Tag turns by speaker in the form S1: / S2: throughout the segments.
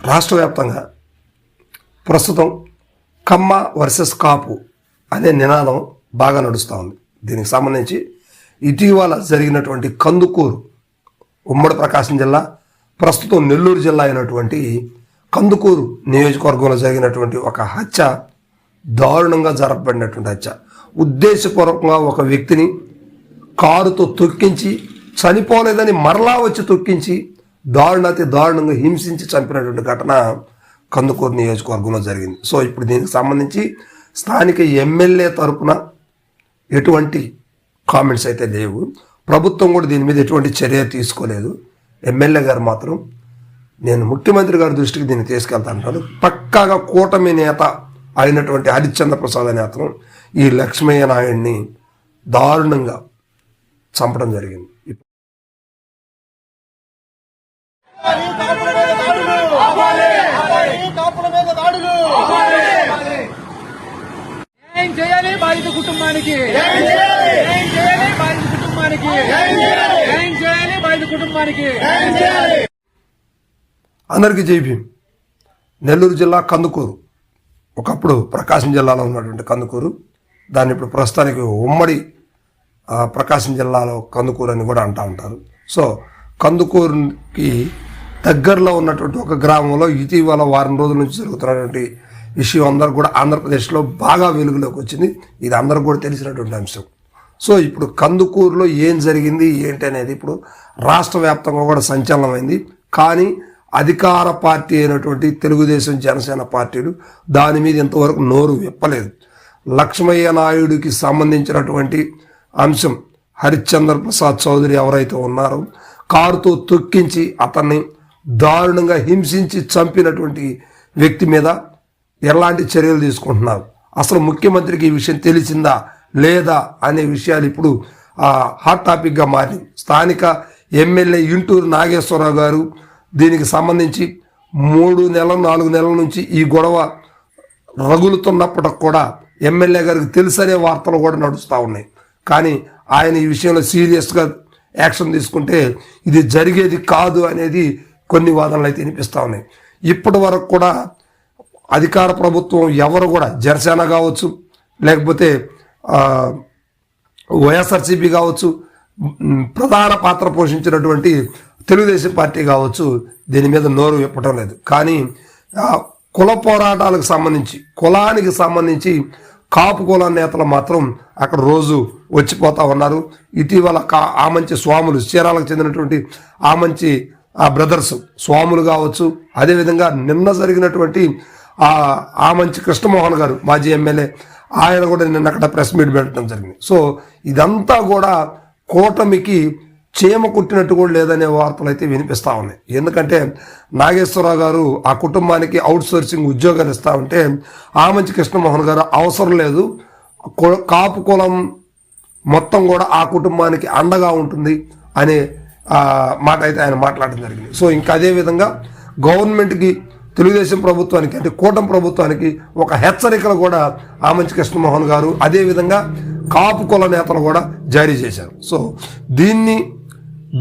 S1: రాష్ట్ర వ్యాప్తంగా ప్రస్తుతం కమ్మ వర్సెస్ కాపు అనే నినాదం బాగా నడుస్తూ ఉంది. దీనికి సంబంధించి ఇటీవల జరిగినటువంటి కందుకూరు ఉమ్మడి ప్రకాశం జిల్లా, ప్రస్తుతం నెల్లూరు జిల్లా అయినటువంటి కందుకూరు నియోజకవర్గంలో జరిగినటువంటి ఒక హత్య దారుణంగా జరపబడినటువంటి హత్య. ఉద్దేశపూర్వకంగా ఒక వ్యక్తిని కారుతో తొక్కించి చనిపోలేదని మరలా వచ్చి తొక్కించి దారుణంగా హింసించి చంపినటువంటి ఘటన కందుకూరు నియోజకవర్గంలో జరిగింది. సో ఇప్పుడు దీనికి సంబంధించి స్థానిక ఎమ్మెల్యే తరపున ఎటువంటి కామెంట్స్ అయితే లేవు. ప్రభుత్వం కూడా దీని మీద ఎటువంటి చర్య తీసుకోలేదు. ఎమ్మెల్యే గారు మాత్రం నేను ముఖ్యమంత్రి గారి దృష్టికి దీన్ని తీసుకెళ్తాను. పక్కాగా కూటమి నేత అయినటువంటి హరిశ్చంద్ర ప్రసాద్ అనే అతను ఈ లక్ష్మయ్య నాయుడిని దారుణంగా చంపడం జరిగింది.
S2: బాధిత కుటుంబానికి
S1: అందరికీ జై భీమ్. నెల్లూరు జిల్లా కందుకూరు, ఒకప్పుడు ప్రకాశం జిల్లాలో ఉన్నటువంటి కందుకూరు, దాన్ని ఇప్పుడు ప్రస్తుతానికి ఉమ్మడి ప్రకాశం జిల్లాలో కందుకూరు అని కూడా అంటూ ఉంటారు. సో కందుకూరుకి దగ్గరలో ఉన్నటువంటి ఒక గ్రామంలో ఇటీవల వారం రోజుల నుంచి జరుగుతున్నటువంటి విషయం అందరూ కూడా ఆంధ్రప్రదేశ్లో బాగా వెలుగులోకి వచ్చింది. ఇది అందరూ కూడా తెలిసినటువంటి అంశం. సో ఇప్పుడు కందుకూరులో ఏం జరిగింది ఏంటి అనేది ఇప్పుడు రాష్ట్ర వ్యాప్తంగా కూడా సంచలనమైంది. కానీ అధికార పార్టీ అయినటువంటి తెలుగుదేశం, జనసేన పార్టీలు దాని మీద ఇంతవరకు నోరు విప్పలేదు. లక్ష్మయ్య నాయుడికి సంబంధించినటువంటి అంశం, హరిశ్చంద్ర ప్రసాద్ చౌదరి ఎవరైతే ఉన్నారో కారుతో తొక్కించి అతన్ని దారుణంగా హింసించి చంపినటువంటి వ్యక్తి మీద ఎలాంటి చర్యలు తీసుకుంటున్నారు, అసలు ముఖ్యమంత్రికి ఈ విషయం తెలిసిందా లేదా అనే విషయాలు ఇప్పుడు హాట్ టాపిక్గా మారింది. స్థానిక ఎమ్మెల్యే ఇంటూరు నాగేశ్వరరావు గారు దీనికి సంబంధించి 3 నెలలు 4 నెలల నుంచి ఈ గొడవ రగులుతున్నప్పటికి కూడా ఎమ్మెల్యే గారికి తెలుసనే వార్తలు కూడా నడుస్తూ ఉన్నాయి. కానీ ఆయన ఈ విషయంలో సీరియస్గా యాక్షన్ తీసుకుంటే ఇది జరిగేది కాదు అనేది కొన్ని వాదనలు అయితే వినిపిస్తూ ఉన్నాయి. ఇప్పటి వరకు కూడా అధికార ప్రభుత్వం ఎవరు కూడా, జనసేన కావచ్చు, లేకపోతే వైఎస్ఆర్సీపీ కావచ్చు, ప్రధాన పాత్ర పోషించినటువంటి తెలుగుదేశం పార్టీ కావచ్చు, దీని మీద నోరు విప్పటం లేదు. కానీ కుల పోరాటాలకు సంబంధించి, కులానికి సంబంధించి కాపు కుల నేతలు మాత్రం అక్కడ రోజు వచ్చిపోతూ ఉన్నారు. ఇటీవల ఆమంచి స్వాములు, చీరాలకు చెందినటువంటి ఆమంచి బ్రదర్స్ స్వాములు కావచ్చు, అదేవిధంగా నిన్న జరిగినటువంటి ఆమంచి కృష్ణమోహన్ గారు మాజీ ఎమ్మెల్యే, ఆయన కూడా నిన్న అక్కడ ప్రెస్ మీట్ పెట్టడం జరిగింది. సో ఇదంతా కూడా కూటమికి చీమ కుట్టినట్టు కూడా లేదనే వార్తలు అయితే వినిపిస్తూ ఉన్నాయి. ఎందుకంటే నాగేశ్వరరావు గారు ఆ కుటుంబానికి అవుట్ సోర్సింగ్ ఉద్యోగాలు ఇస్తూ ఉంటే ఆమంచి కృష్ణమోహన్ గారు అవసరం లేదు, కాపు కులం మొత్తం కూడా ఆ కుటుంబానికి అండగా ఉంటుంది అనే మాట అయితే ఆయన మాట్లాడడం జరిగింది. సో ఇంకా అదేవిధంగా గవర్నమెంట్కి, తెలుగుదేశం ప్రభుత్వానికి అంటే కూటమి ప్రభుత్వానికి ఒక హెచ్చరికలు కూడా ఆమంచి కృష్ణమోహన్ గారు, అదేవిధంగా కాపు కుల నేతలు కూడా జారీ చేశారు. సో దీన్ని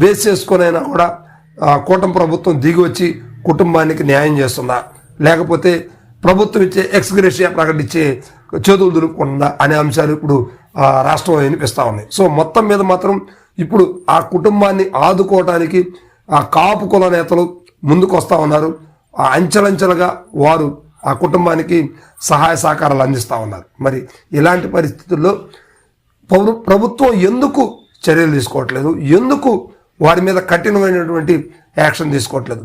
S1: బేస్ చేసుకునైనా కూడా కూటమి ప్రభుత్వం దిగి వచ్చి కుటుంబానికి న్యాయం చేస్తుందా, లేకపోతే ప్రభుత్వం ఇచ్చే ఎక్స్గ్రేషియా ప్రకటించే చేతులు దులుపుకుంటుందా అనే అంశాలు ఇప్పుడు రాష్ట్రంలో వినిపిస్తూ ఉన్నాయి. సో మొత్తం మీద మాత్రం ఇప్పుడు ఆ కుటుంబాన్ని ఆదుకోవడానికి ఆ కాపు కుల నేతలు ముందుకు వస్తూ ఉన్నారు. అంచెలంచెలుగా వారు ఆ కుటుంబానికి సహాయ సహకారాలు అందిస్తూ ఉన్నారు. మరి ఇలాంటి పరిస్థితుల్లో ప్రభుత్వం ఎందుకు చర్యలు తీసుకోవట్లేదు, ఎందుకు వారి మీద కఠినమైనటువంటి యాక్షన్ తీసుకోవట్లేదు?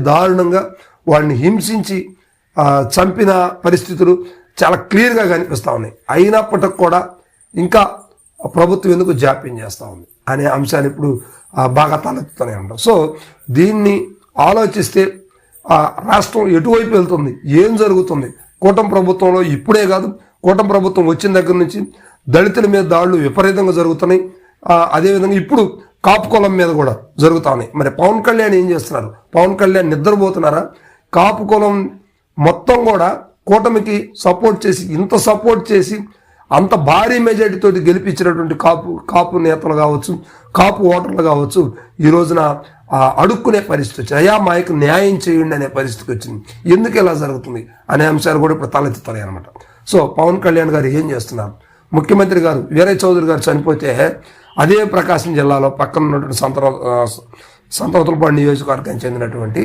S1: దారుణంగా వారిని హింసించి చంపిన పరిస్థితులు చాలా క్లియర్గా కనిపిస్తూ ఉన్నాయి. అయినప్పటికి కూడా ఇంకా ప్రభుత్వం ఎందుకు జాప్యం చేస్తూ ఉంది అనే అంశాలు ఇప్పుడు బాగా తలెత్తుతూనే ఉంటాం. సో దీన్ని ఆలోచిస్తే రాష్ట్రం ఎటువైపు వెళ్తుంది, ఏం జరుగుతుంది? కూటమి ప్రభుత్వంలో ఇప్పుడే కాదు, కూటమి ప్రభుత్వం వచ్చిన దగ్గర నుంచి దళితుల మీద దాడులు విపరీతంగా జరుగుతున్నాయి. అదేవిధంగా ఇప్పుడు కాపు కులం మీద కూడా జరుగుతూ ఉన్నాయి. మరి పవన్ కళ్యాణ్ ఏం చేస్తున్నారు? పవన్ కళ్యాణ్ నిద్రపోతున్నారా? కాపు కులం మొత్తం కూడా కూటమికి సపోర్ట్ చేసి, ఇంత సపోర్ట్ చేసి అంత భారీ మెజార్టీతో గెలిపించినటువంటి కాపు నేతలు కావచ్చు, కాపు ఓటర్లు కావచ్చు, ఈ రోజున అడుక్కునే పరిస్థితి వచ్చింది. అయ్యా మాకు న్యాయం చేయండి అనే పరిస్థితికి వచ్చింది. ఎందుకు ఇలా జరుగుతుంది అనే అంశాలు కూడా ఇప్పుడు తలెత్తుతాయి అనమాట. సో పవన్ కళ్యాణ్ గారు ఏం చేస్తున్నారు? ముఖ్యమంత్రి గారు వీరయ్య చౌదరి గారు చనిపోతే అదే ప్రకాశం జిల్లాలో పక్కన ఉన్నటువంటి సంతవతలపాడు నియోజకవర్గానికి చెందినటువంటి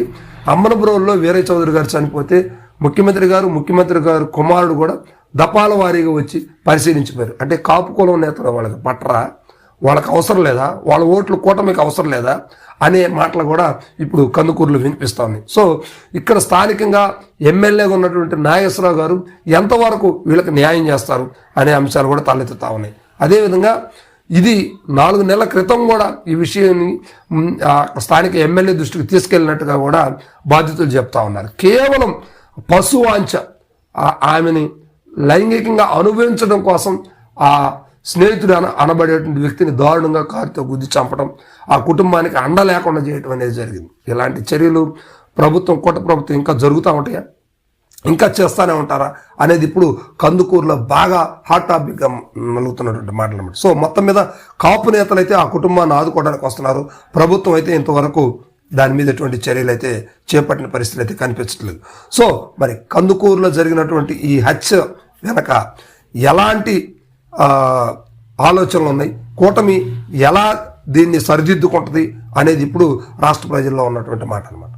S1: అమ్మనపురంలో వీరయ్య చౌదరి గారు చనిపోతే ముఖ్యమంత్రి గారు కుమారుడు కూడా దపాల వారీగా వచ్చి పరిశీలించిపోయారు. అంటే కాపు కులం నేతలు వాళ్ళకి పట్టరా, వాళ్ళకి అవసరం లేదా, వాళ్ళ ఓట్లు కూటమికి అవసరం లేదా అనే మాటలు కూడా ఇప్పుడు కందుకూరులో వినిపిస్తూ ఉన్నాయి. సో ఇక్కడ స్థానికంగా ఎమ్మెల్యేగా ఉన్నటువంటి నాగేశ్వరరావు గారు ఎంతవరకు వీళ్ళకి న్యాయం చేస్తారు అనే అంశాలు కూడా తలెత్తుతా ఉన్నాయి. అదేవిధంగా ఇది 4 నెలల క్రితం కూడా ఈ విషయాన్ని స్థానిక ఎమ్మెల్యే దృష్టికి తీసుకెళ్ళినట్టుగా కూడా బాధితులు చెప్తా ఉన్నారు. కేవలం పశువాంఛ, ఆమెని లైంగికంగా అనుభవించడం కోసం ఆ స్నేహితుడు అనబడేటువంటి వ్యక్తిని దారుణంగా కారుతో గుద్ది చంపడం, ఆ కుటుంబానికి అండ లేకుండా చేయడం అనేది జరిగింది. ఇలాంటి చర్యలు కూట ప్రభుత్వం ఇంకా జరుగుతూ ఉంటాయా, ఇంకా చేస్తూనే ఉంటారా అనేది ఇప్పుడు కందుకూరులో బాగా హాట్ టాపిక్గా నలుగుతున్నటువంటి మాటలు అన్నమాట. సో మొత్తం మీద కాపు నేతలు అయితే ఆ కుటుంబాన్ని ఆదుకోవడానికి వస్తున్నారు. ప్రభుత్వం అయితే ఇంతవరకు దాని మీద ఎటువంటి చర్యలు అయితే చేపట్టిన పరిస్థితులు అయితే కనిపించట్లేదు. సో మరి కందుకూరులో జరిగినటువంటి ఈ హత్య వెనక ఎలాంటి ఆలోచనలు ఉన్నాయి, కూటమి ఎలా దీన్ని సరిదిద్దుకుంటుంది అనేది ఇప్పుడు రాష్ట్ర ప్రజల్లో ఉన్నటువంటి మాట అన్నమాట.